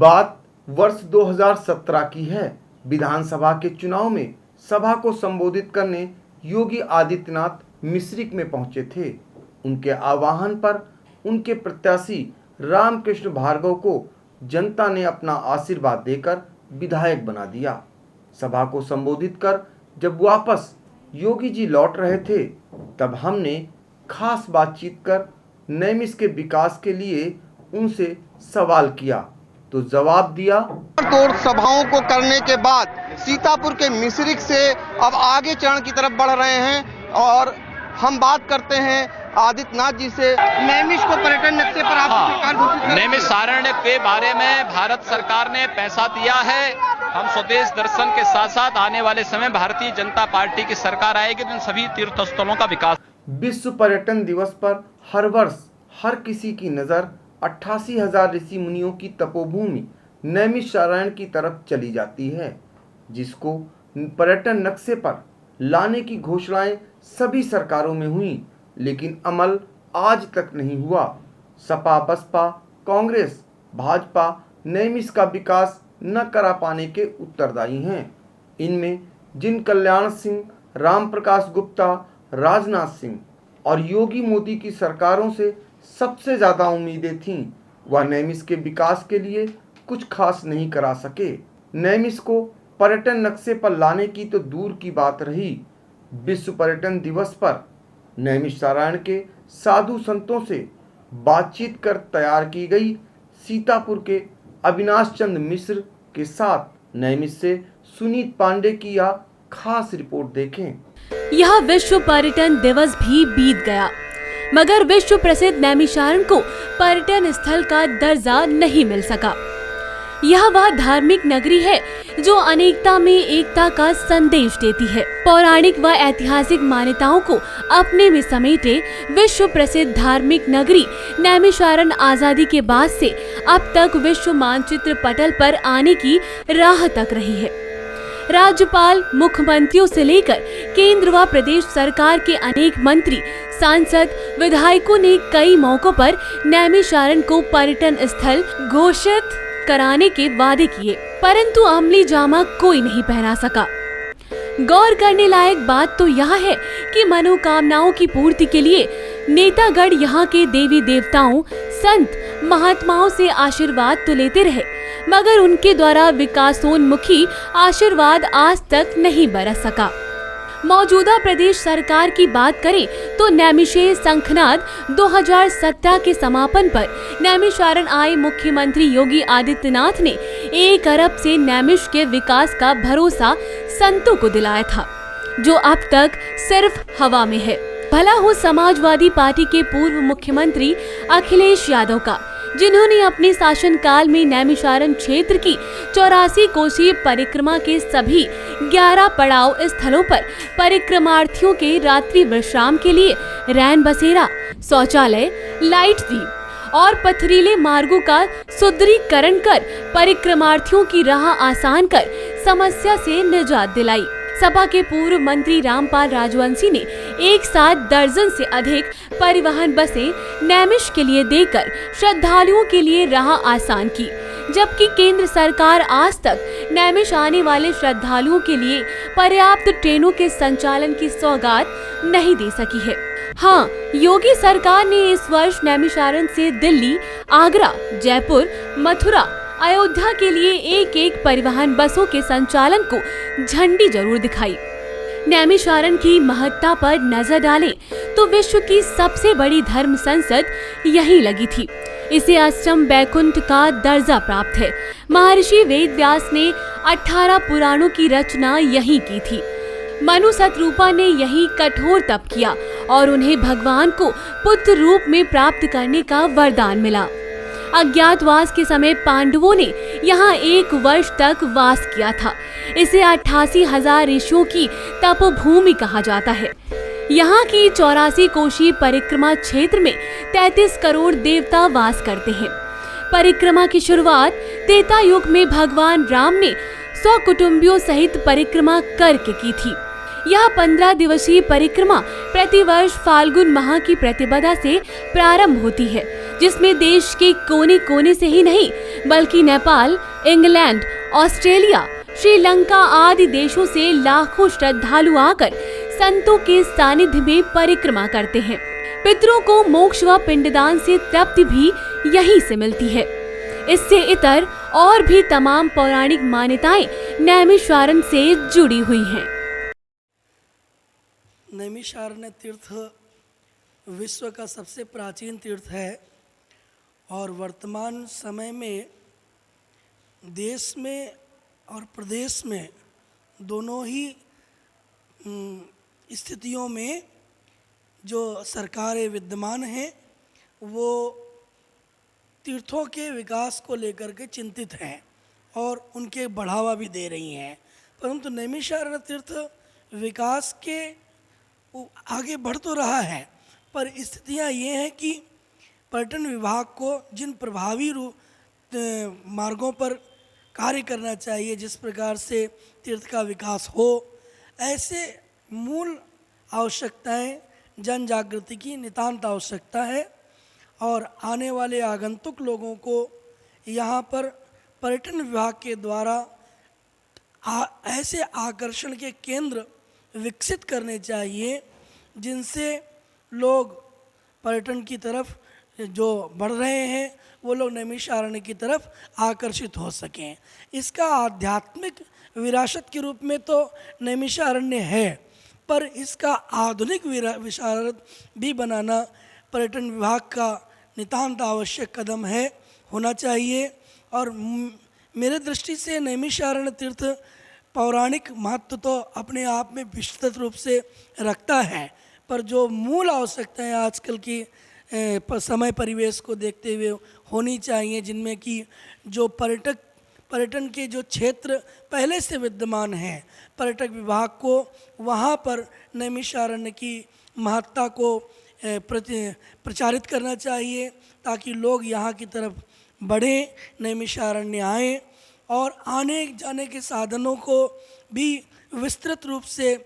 बात वर्ष 2017 की है। विधानसभा के चुनाव में सभा को संबोधित करने योगी आदित्यनाथ मिश्रिख में पहुंचे थे। उनके आह्वान पर उनके प्रत्याशी रामकृष्ण भार्गव को जनता ने अपना आशीर्वाद देकर विधायक बना दिया। सभा को संबोधित कर जब वापस योगी जी लौट रहे थे, तब हमने खास बातचीत कर नैमिष के विकास के लिए उनसे सवाल किया, तो जवाब दिया। तोड़ सभाओं को करने के बाद सीतापुर के मिश्रिख से अब आगे चरण की तरफ बढ़ रहे हैं और हम बात करते हैं आदित्यनाथ जी से। नैमिष को पर्यटन नक्शे पर आपकी सरकार घोषित कर नैमिषारण्य के बारे में भारत सरकार ने पैसा दिया है। हम स्वदेश दर्शन के साथ साथ आने वाले समय भारतीय जनता पार्टी की सरकार आएगी तो इन सभी तीर्थ स्थलों का विकास। विश्व पर्यटन दिवस पर हर वर्ष हर किसी की नजर 88,000 ऋषि मुनियों की तपोभूमि नैमिषारण्य की तरफ चली जाती है, जिसको पर्यटन नक्शे पर लाने की घोषणाएं सभी सरकारों में हुई, लेकिन अमल आज तक नहीं हुआ। सपा, बसपा, कांग्रेस, भाजपा नैमिष का विकास न करा पाने के उत्तरदायी हैं। इनमें जिन कल्याण सिंह, राम प्रकाश गुप्ता, राजनाथ सिंह और योगी मोदी की सरकारों से सबसे ज्यादा उम्मीदें थीं, वह नैमिष के विकास के लिए कुछ खास नहीं करा सके। नैमिष को पर्यटन नक्शे पर लाने की तो दूर की बात रही, विश्व पर्यटन दिवस पर नैमिषारण्य के साधु संतों से बातचीत कर तैयार की गई सीतापुर के अविनाश चंद्र मिश्र के साथ नैमिष से सुनीत पांडे की यह खास रिपोर्ट देखें। यह विश्व पर्यटन दिवस भी बीत गया, मगर विश्व प्रसिद्ध नैमिषारण्य को पर्यटन स्थल का दर्जा नहीं मिल सका। यह वह धार्मिक नगरी है जो अनेकता में एकता का संदेश देती है। पौराणिक व ऐतिहासिक मान्यताओं को अपने में समेटे विश्व प्रसिद्ध धार्मिक नगरी नैमिषारण्य आजादी के बाद से अब तक विश्व मानचित्र पटल पर आने की राह तक रही है। राज्यपाल, मुख्यमंत्रियों से लेकर केंद्र व प्रदेश सरकार के अनेक मंत्री, सांसद, विधायकों ने कई मौकों पर नैमिषारण्य को पर्यटन स्थल घोषित कराने के वादे किए, परंतु अमली जामा कोई नहीं पहना सका। गौर करने लायक बात तो यह है कि मनोकामनाओं की पूर्ति के लिए नेतागढ़ यहाँ के देवी देवताओं, संत महात्माओं से आशीर्वाद तो लेते रहे, मगर उनके द्वारा विकासोन्मुखी आशीर्वाद आज तक नहीं बरस सका। मौजूदा प्रदेश सरकार की बात करें तो नैमिषेय शंखनाद 2017 के समापन पर नैमिषारण्य आए मुख्यमंत्री योगी आदित्यनाथ ने 1 अरब से नैमिष के विकास का भरोसा संतों को दिलाया था, जो अब तक सिर्फ हवा में है। भला हो समाजवादी पार्टी के पूर्व मुख्यमंत्री अखिलेश यादव का, जिन्होंने अपने शासनकाल में नैमिषारण्य क्षेत्र की 84 कोसीय परिक्रमा के सभी 11 पड़ाव स्थलों पर परिक्रमार्थियों के रात्रि विश्राम के लिए रैन बसेरा, शौचालय, लाइट दीप और पथरीले मार्गों का सुदृढ़ीकरण कर परिक्रमार्थियों की राह आसान कर समस्या से निजात दिलाई। सपा के पूर्व मंत्री रामपाल राजवंशी ने एक साथ दर्जन से अधिक परिवहन बसें नैमिष के लिए देकर श्रद्धालुओं के लिए राह आसान की, जबकि केंद्र सरकार आज तक नैमिष आने वाले श्रद्धालुओं के लिए पर्याप्त ट्रेनों के संचालन की सौगात नहीं दे सकी है। हाँ, योगी सरकार ने इस वर्ष नैमिषारण्य से दिल्ली, आगरा, जयपुर, मथुरा, अयोध्या के लिए एक परिवहन बसों के संचालन को झंडी जरूर दिखाई। नैमिषारण्य की महत्ता पर नजर डालें तो विश्व की सबसे बड़ी धर्म संसद यहीं लगी थी। इसे अष्टम वैकुंठ का दर्जा प्राप्त है। महर्षि वेदव्यास ने 18 पुराणों की रचना यहीं की थी। मनु शतरूपा ने यहीं कठोर तप किया और उन्हें भगवान को पुत्र रूप में प्राप्त करने का वरदान मिला। अज्ञातवास के समय पांडवों ने यहाँ 1 वर्ष तक वास किया था। इसे 88,000 ऋषियों की तपोभूमि कहा जाता है। यहाँ की 84 कोशीय परिक्रमा क्षेत्र में 33 करोड़ देवता वास करते हैं। परिक्रमा की शुरुआत त्रेता युग में भगवान राम ने 100 कुटुंबियों सहित परिक्रमा करके की थी। यह 15 दिवसीय परिक्रमा प्रतिवर्ष फाल्गुन माह की प्रतिपदा से प्रारंभ होती है, जिसमें देश के कोने कोने से ही नहीं बल्कि नेपाल, इंग्लैंड, ऑस्ट्रेलिया, श्रीलंका आदि देशों से लाखों श्रद्धालु आकर संतों के सानिध्य में परिक्रमा करते हैं। पितरों को मोक्ष व पिंडदान से तृप्ति भी यहीं से मिलती है। इससे इतर और भी तमाम पौराणिक मान्यताएं नैमिषारण्य से जुड़ी हुई हैं। नैमिषारण्य तीर्थ विश्व का सबसे प्राचीन तीर्थ है और वर्तमान समय में देश में और प्रदेश में दोनों ही स्थितियों में जो सरकारें विद्यमान हैं वो तीर्थों के विकास को लेकर के चिंतित हैं और उनके बढ़ावा भी दे रही हैं, परंतु नैमिषारण्य तीर्थ विकास के आगे बढ़ तो रहा है, पर स्थितियां ये हैं कि पर्यटन विभाग को जिन प्रभावी मार्गों पर कार्य करना चाहिए, जिस प्रकार से तीर्थ का विकास हो, ऐसे मूल आवश्यकताएं जन जागृति की नितांत आवश्यकता है। और आने वाले आगंतुक लोगों को यहाँ पर पर्यटन विभाग के द्वारा ऐसे आकर्षण के केंद्र विकसित करने चाहिए जिनसे लोग पर्यटन की तरफ जो बढ़ रहे हैं वो लोग नैमिषारण्य की तरफ आकर्षित हो सकें। इसका आध्यात्मिक विरासत के रूप में तो नैमिषारण्य है, पर इसका आधुनिक विशारद भी बनाना पर्यटन विभाग का नितांत आवश्यक कदम है, होना चाहिए। और मेरे दृष्टि से नैमिषारण्य तीर्थ पौराणिक महत्व तो अपने आप में विस्तृत रूप से रखता है, पर जो मूल आवश्यकताएं आजकल की समय परिवेश को देखते हुए होनी चाहिए, जिनमें कि जो पर्यटन के जो क्षेत्र पहले से विद्यमान हैं, पर्यटक विभाग को वहाँ पर नैमिषारण्य की महत्ता को प्रचारित करना चाहिए ताकि लोग यहाँ की तरफ बढ़ें, नैमिषारण्य आएँ और आने जाने के साधनों को भी विस्तृत रूप से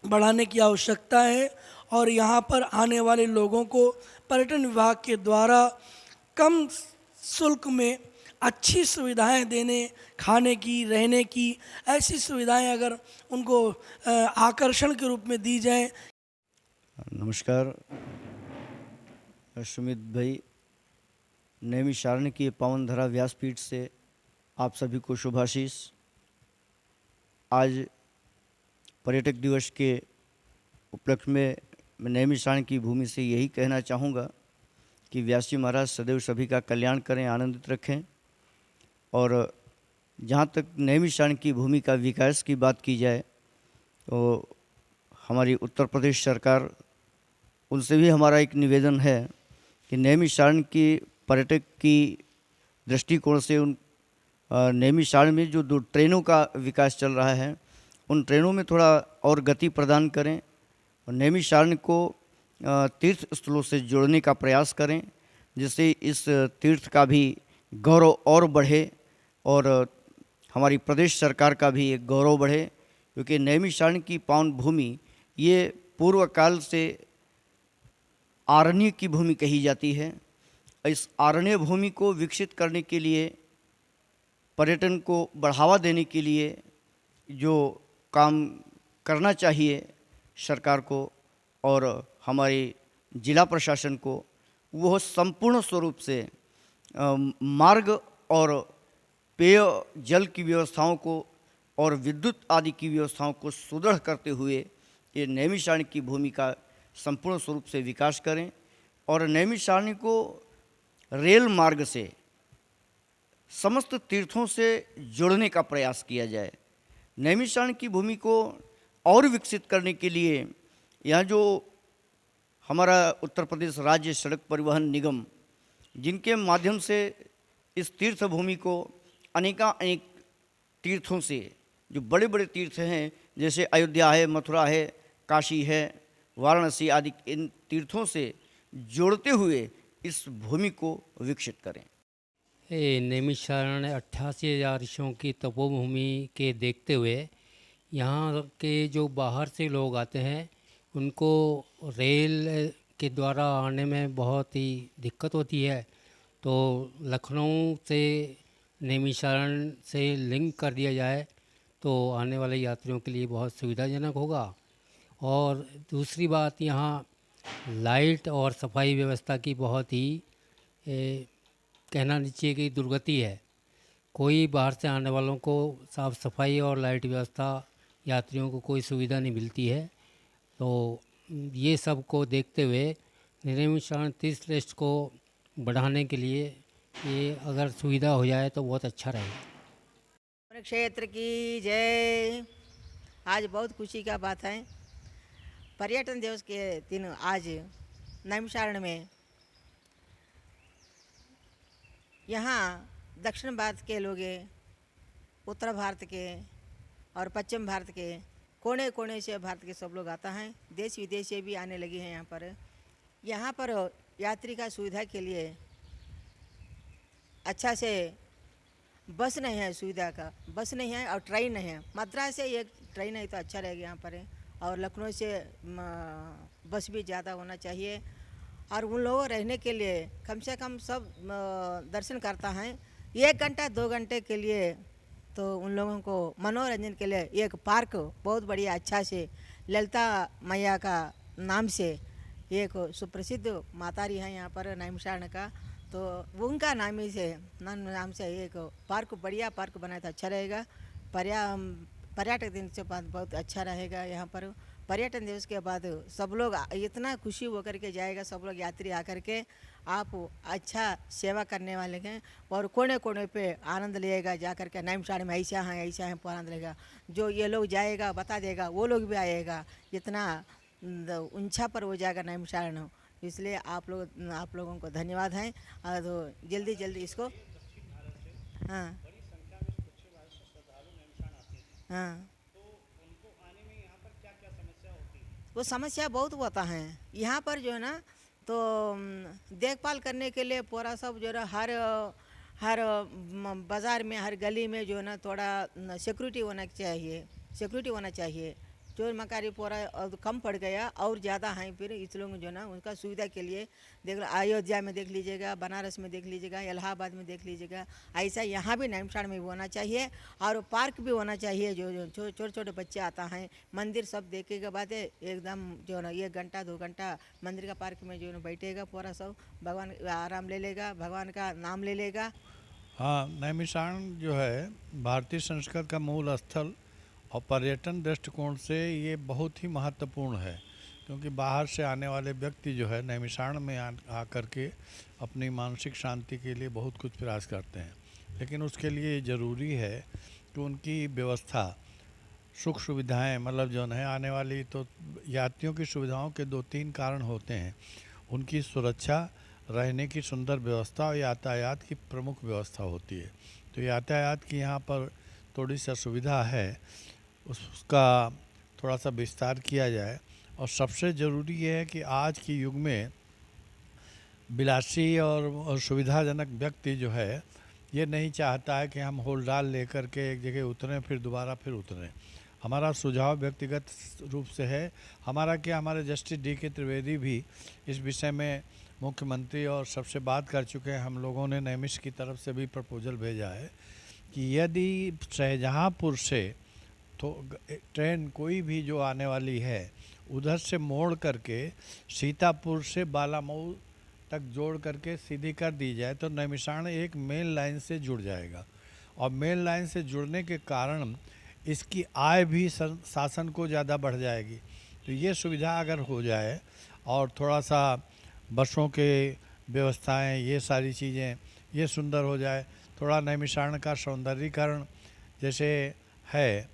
बढ़ाने की आवश्यकता है। और यहाँ पर आने वाले लोगों को पर्यटन विभाग के द्वारा कम शुल्क में अच्छी सुविधाएं देने, खाने की, रहने की, ऐसी सुविधाएं अगर उनको आकर्षण के रूप में दी जाएं। नमस्कार सुमित भाई, नैमिषारण्य की पावन धरा व्यासपीठ से आप सभी को शुभाशीष। आज पर्यटक दिवस के उपलक्ष्य में मैं नैमिषारण्य की भूमि से यही कहना चाहूँगा कि व्यास जी महाराज सदैव सभी का कल्याण करें, आनंदित रखें। और जहाँ तक नैमिषारण्य की भूमि का विकास की बात की जाए तो हमारी उत्तर प्रदेश सरकार, उनसे भी हमारा एक निवेदन है कि नैमिषारण्य की पर्यटक की दृष्टिकोण से उन नैमिषारण्य में जो 2 ट्रेनों का विकास चल रहा है उन ट्रेनों में थोड़ा और गति प्रदान करें और नैमिषारण्य को तीर्थ स्थलों से जोड़ने का प्रयास करें, जिससे इस तीर्थ का भी गौरव और बढ़े और हमारी प्रदेश सरकार का भी एक गौरव बढ़े। क्योंकि नैमिषारण्य की पावन भूमि ये पूर्व काल से आरण्य की भूमि कही जाती है। इस आरण्य भूमि को विकसित करने के लिए, पर्यटन को बढ़ावा देने के लिए जो काम करना चाहिए सरकार को और हमारे जिला प्रशासन को, वो संपूर्ण स्वरूप से मार्ग और पेय जल की व्यवस्थाओं को और विद्युत आदि की व्यवस्थाओं को सुदृढ़ करते हुए ये नैमिषारण्य की भूमि का संपूर्ण स्वरूप से विकास करें और नैमिषारण्य को रेल मार्ग से समस्त तीर्थों से जोड़ने का प्रयास किया जाए। नैमिषारण्य की भूमि को और विकसित करने के लिए यहाँ जो हमारा उत्तर प्रदेश राज्य सड़क परिवहन निगम, जिनके माध्यम से इस तीर्थ भूमि को अनेक तीर्थों से, जो बड़े बड़े तीर्थ हैं जैसे अयोध्या है, मथुरा है, काशी है, वाराणसी आदि, इन तीर्थों से जोड़ते हुए इस भूमि को विकसित करें। नैमिषारण्य 88,000 ऋषियों की तपोभूमि के देखते हुए यहाँ के जो बाहर से लोग आते हैं उनको रेल के द्वारा आने में बहुत ही दिक्कत होती है, तो लखनऊ से नैमिषारण्य से लिंक कर दिया जाए तो आने वाले यात्रियों के लिए बहुत सुविधाजनक होगा। और दूसरी बात, यहाँ लाइट और सफाई व्यवस्था की बहुत ही कहना नहीं चाहिए कि दुर्गति है। कोई बाहर से आने वालों को साफ़ सफाई और लाइट व्यवस्था, यात्रियों को कोई सुविधा नहीं मिलती है। तो ये सब को देखते हुए नैमिषारण्य तीर्थ लिस्ट को बढ़ाने के लिए ये अगर सुविधा हो जाए तो बहुत अच्छा रहेगा। क्षेत्र की जय। आज बहुत खुशी का बात है, पर्यटन दिवस के दिन आज नैमिषारण्य में यहाँ दक्षिण भारत के लोग, उत्तर भारत के और पश्चिम भारत के कोने कोने से भारत के सब लोग आता हैं, देश विदेश से भी आने लगे हैं यहाँ पर। यहाँ पर यात्री का सुविधा के लिए अच्छा से बस नहीं है, सुविधा का बस नहीं है और ट्रेन नहीं है। मद्रास से एक ट्रेन है तो अच्छा रहेगा यहाँ पर, और लखनऊ से बस भी ज़्यादा होना चाहिए। और उन लोगों रहने के लिए कम से कम सब दर्शन करता है 1 घंटा 2 घंटे के लिए, तो उन लोगों को मनोरंजन के लिए एक पार्क बहुत बढ़िया अच्छा से ललिता मैया का नाम से एक सुप्रसिद्ध मातारी है यहाँ पर नैमिषारण्य का, तो उनका नाम से एक पार्क, बढ़िया पार्क बनाया तो अच्छा रहेगा। पर्यटक दिन से बाद बहुत अच्छा रहेगा। यहाँ पर पर्यटन दिवस के बाद सब लोग इतना खुशी होकर के जाएगा, सब लोग यात्री आकर के आप अच्छा सेवा करने वाले हैं और कोने कोने पे आनंद लेगा, जा कर के नैमिषारण्य में ऐसा है आनंद लेगा। जो ये लोग जाएगा बता देगा, वो लोग भी आएगा, इतना ऊंचा पर हो जाएगा नैमिषारण्य। इसलिए आप लोगों को धन्यवाद हैं। और जल्दी इसको हाँ हाँ वो समस्या बहुत होता है यहाँ पर जो है ना, तो देखभाल करने के लिए पूरा सब जो है हर बाज़ार में, हर गली में जो है ना थोड़ा सिक्योरिटी होना चाहिए। चोर मकारी पूरा कम पड़ गया और ज़्यादा है, फिर इस लोग जो है ना उनका सुविधा के लिए देख लो, अयोध्या में देख लीजिएगा, बनारस में देख लीजिएगा, इलाहाबाद में देख लीजिएगा, ऐसा यहाँ भी नैमिषारण्य में भी होना चाहिए। और पार्क भी होना चाहिए, जो छोटे छोटे बच्चे आता हैं, मंदिर सब देखे के बाद एकदम जो है ना 1 घंटा 2 घंटा मंदिर का पार्क में जो है ना बैठेगा, पूरा सब भगवान आराम ले लेगा, भगवान का नाम ले लेगा। हाँ, नैमिषारण्य जो है भारतीय संस्कृति का मूल स्थल और पर्यटन दृष्टिकोण से ये बहुत ही महत्वपूर्ण है, क्योंकि बाहर से आने वाले व्यक्ति जो है नैमिषारण्य में आकर के अपनी मानसिक शांति के लिए बहुत कुछ प्रयास करते हैं, लेकिन उसके लिए ज़रूरी है कि उनकी व्यवस्था, सुख सुविधाएं, मतलब जो है आने वाली तो यात्रियों की सुविधाओं के 2-3 कारण होते हैं। उनकी सुरक्षा, रहने की सुंदर व्यवस्था और यातायात की प्रमुख व्यवस्था होती है। तो यातायात की यहाँ पर थोड़ी सी असुविधा है, उसका थोड़ा सा विस्तार किया जाए। और सबसे ज़रूरी ये है कि आज के युग में विलासी और सुविधाजनक व्यक्ति जो है ये नहीं चाहता है कि हम होलडाल लेकर के एक जगह उतरें फिर दोबारा फिर उतरें। हमारा सुझाव व्यक्तिगत रूप से है, हमारे जस्टिस D.K. त्रिवेदी भी इस विषय में मुख्यमंत्री और सबसे बात कर चुके हैं। हम लोगों ने नैमिष की तरफ से भी प्रपोजल भेजा है कि यदि शाहजहाँपुर से तो ट्रेन कोई भी जो आने वाली है उधर से मोड़ करके सीतापुर से बालामऊ तक जोड़ करके सीधी कर दी जाए तो नैमिषारण्य एक मेन लाइन से जुड़ जाएगा। और मेन लाइन से जुड़ने के कारण इसकी आय भी शासन को ज़्यादा बढ़ जाएगी। तो ये सुविधा अगर हो जाए और थोड़ा सा बसों के व्यवस्थाएं, ये सारी चीज़ें ये सुंदर हो जाए, थोड़ा नैमिषारण्य का सौंदर्यीकरण जैसे है,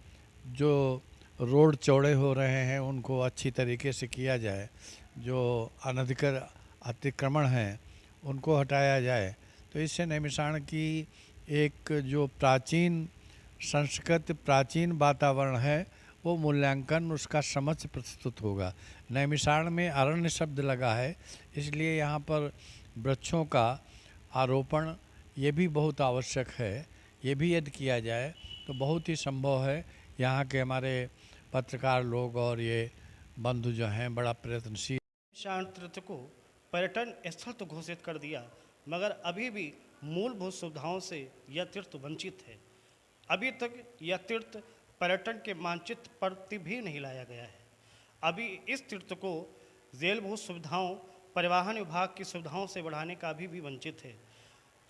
जो रोड चौड़े हो रहे हैं उनको अच्छी तरीके से किया जाए, जो अनधिकृत अतिक्रमण हैं उनको हटाया जाए, तो इससे नैमिषारण्य की एक जो प्राचीन संस्कृत, प्राचीन वातावरण है वो मूल्यांकन उसका समझ प्रस्तुत होगा। नैमिषारण्य में अरण्य शब्द लगा है, इसलिए यहाँ पर वृक्षों का आरोपण ये भी बहुत आवश्यक है। ये भी यदि किया जाए तो बहुत ही संभव है। यहाँ के हमारे पत्रकार लोग और ये बंधु जो हैं बड़ा प्रयत्नशील। शांत तीर्थ को पर्यटन स्थल तो घोषित कर दिया, मगर अभी भी मूलभूत सुविधाओं से यह तीर्थ वंचित है। अभी तक यह तीर्थ पर्यटन के मानचित्र पर भी नहीं लाया गया है। अभी इस तीर्थ को जेलभूत सुविधाओं, परिवहन विभाग की सुविधाओं से बढ़ाने का भी वंचित है।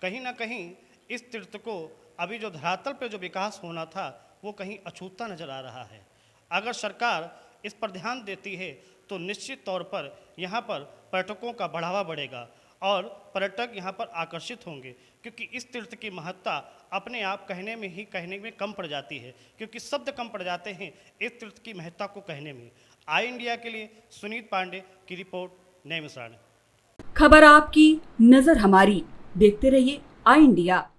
कहीं ना कहीं इस तीर्थ को अभी जो धरातल पर जो विकास होना था वो कहीं अछूता नजर आ रहा है। अगर सरकार इस पर ध्यान देती है तो निश्चित तौर पर यहाँ पर पर्यटकों का बढ़ावा बढ़ेगा और पर्यटक यहाँ पर आकर्षित होंगे, क्योंकि इस तीर्थ की महत्ता अपने आप कहने में कम पड़ जाती है, क्योंकि शब्द कम पड़ जाते हैं इस तीर्थ की महत्ता को कहने में। आई इंडिया के लिए सुनीत पांडे की रिपोर्ट, नैमिषारण्य। खबर आपकी, नजर हमारी। देखते रहिए आई इंडिया।